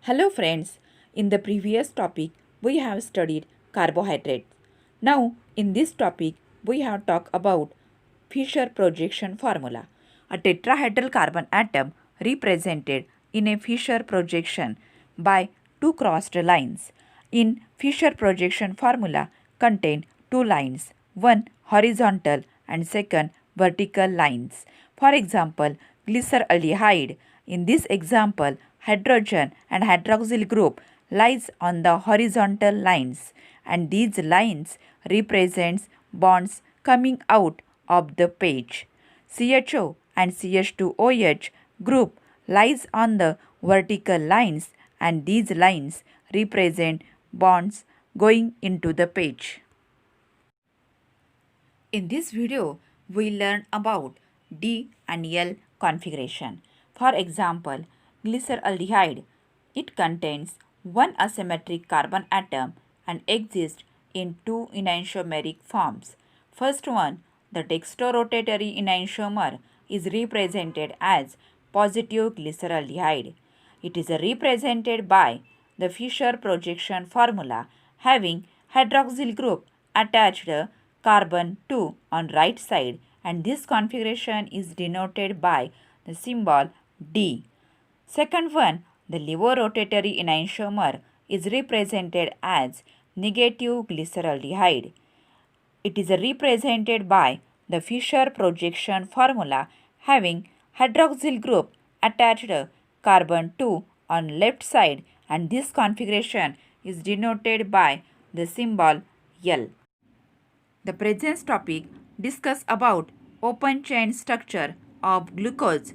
Hello friends, in the previous topic we have studied carbohydrates. Now in this topic we have talked about Fischer projection formula. A tetrahedral carbon atom represented in a Fischer projection by two crossed lines. In Fischer projection formula contain two lines, one horizontal and second vertical lines. For example, glyceraldehyde. In this example, hydrogen and hydroxyl group lies on the horizontal lines and these lines represents bonds coming out of the page. CHO and CH2OH group lies on the vertical lines and these lines represent bonds going into the page. In this video, we learn about D and L configuration. For example, glyceraldehyde. It contains one asymmetric carbon atom and exists in two enantiomeric forms. First one, the dextrorotatory enantiomer, is represented as positive glyceraldehyde. It is represented by the Fischer projection formula having hydroxyl group attached carbon 2 on right side, and this configuration is denoted by the symbol D. Second one, the levorotatory enantiomer is represented as negative glyceraldehyde. It is represented by the Fischer projection formula having hydroxyl group attached carbon 2 on left side, and this configuration is denoted by the symbol L. The present topic discuss about open chain structure of glucose.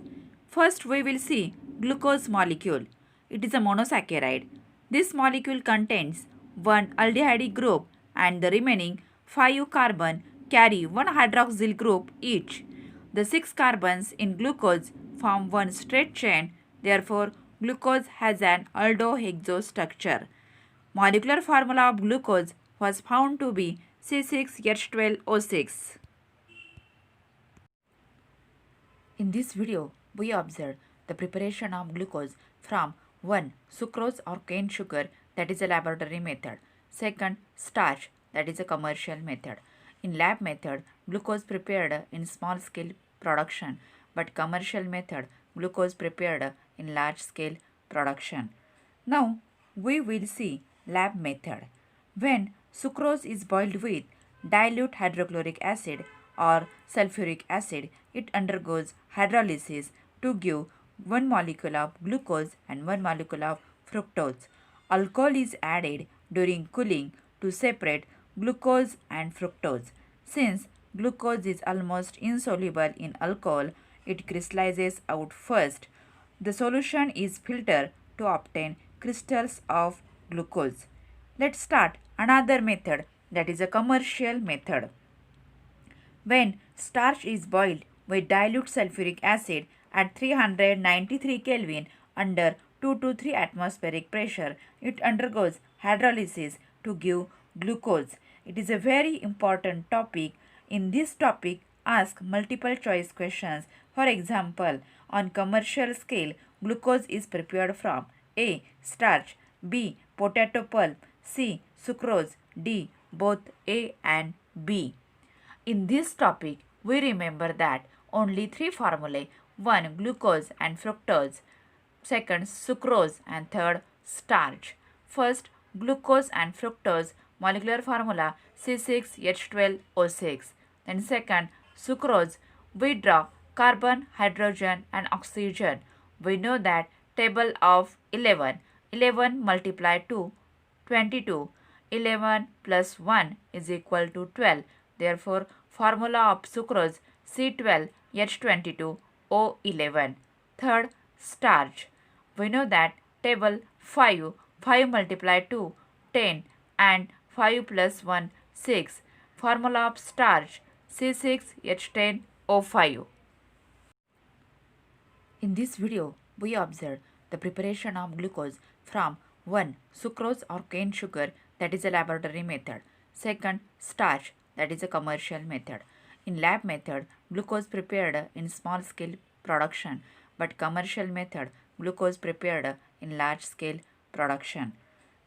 First we will see glucose molecule. It is a monosaccharide. This molecule contains one aldehyde group and the remaining 5 carbon carry one hydroxyl group each. The 6 carbons in glucose form one straight chain, therefore glucose has an aldohexose structure. Molecular formula of glucose was found to be C6H12O6. In this video, we observe the preparation of glucose from 1. Sucrose or cane sugar, that is a laboratory method. Second, starch, that is a commercial method. In lab method, glucose prepared in small scale production, but commercial method, glucose prepared in large scale production. Now, we will see lab method. When sucrose is boiled with dilute hydrochloric acid or sulfuric acid, it undergoes hydrolysis to give one molecule of glucose and one molecule of fructose. Alcohol is added during cooling to separate glucose and fructose. Since glucose is almost insoluble in alcohol, it crystallizes out first. The solution is filtered to obtain crystals of glucose. Let's start another method, that is a commercial method. When starch is boiled with dilute sulfuric acid at 393 Kelvin under 2 to 3 atmospheric pressure, it undergoes hydrolysis to give glucose. It is a very important topic. In this topic, ask multiple choice questions. For example, on commercial scale, glucose is prepared from A. Starch, B. Potato pulp, C. Sucrose, D. Both A and B. In this topic, we remember that only three formulae, one glucose and fructose, second sucrose and third starch. First, glucose and fructose molecular formula C6H12O6. Then second, sucrose, we draw carbon, hydrogen and oxygen. We know that table of 11. 11 multiplied to 22. 11 plus 1 is equal to 12. Therefore, formula of sucrose C12H22O11. Third, starch. We know that table 5. 5 multiplied to 10 and 5 plus 1 6. Formula of starch C6H10O5. In this video, we observe the preparation of glucose from 1. Sucrose or cane sugar, that is a laboratory method. Second, starch, that is a commercial method. In lab method, glucose prepared in small scale production, but commercial method, glucose prepared in large scale production.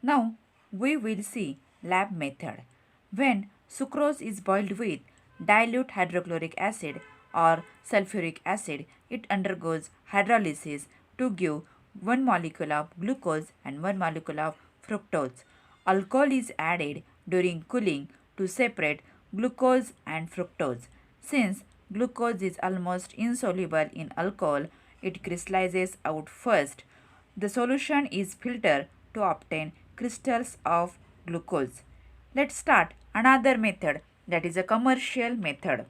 Now we will see lab method. When sucrose is boiled with dilute hydrochloric acid or sulfuric acid, it undergoes hydrolysis to give one molecule of glucose and one molecule of fructose. Alcohol is added during cooling to separate glucose and fructose. Since glucose is almost insoluble in alcohol, it crystallizes out first. The solution is filtered to obtain crystals of glucose. Let's start another method, that is a commercial method.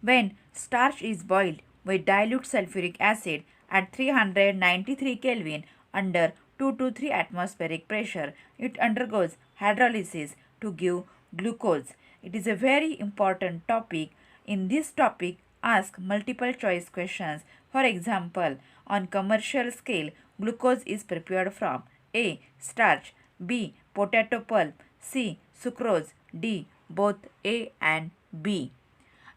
When starch is boiled with dilute sulfuric acid at 393 Kelvin under 2 to 3 atmospheric pressure, it undergoes hydrolysis to give glucose. It is a very important topic. In this topic, ask multiple choice questions. For example, on commercial scale, glucose is prepared from A. Starch, B. Potato pulp, C. Sucrose, D. Both A and B.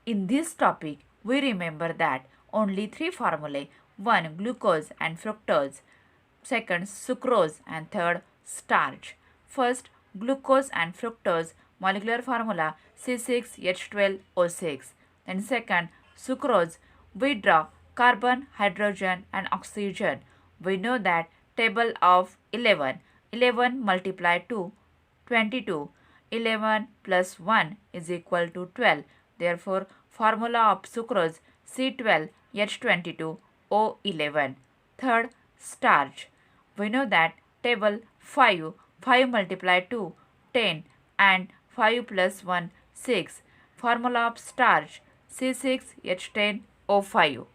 In this topic, we remember that only three formulae: one glucose and fructose, second sucrose, and third starch. First, glucose and fructose molecular formula C6H12O6. Then second, sucrose, we draw carbon, hydrogen and oxygen. We know that table of 11. 11 multiplied to 22. 11 plus 1 is equal to 12. Therefore, formula of sucrose C12H22O11. Third, starch. We know that table 5. 5 multiplied to 10 and 5 plus 1 6. Formula of starch C6H10O5.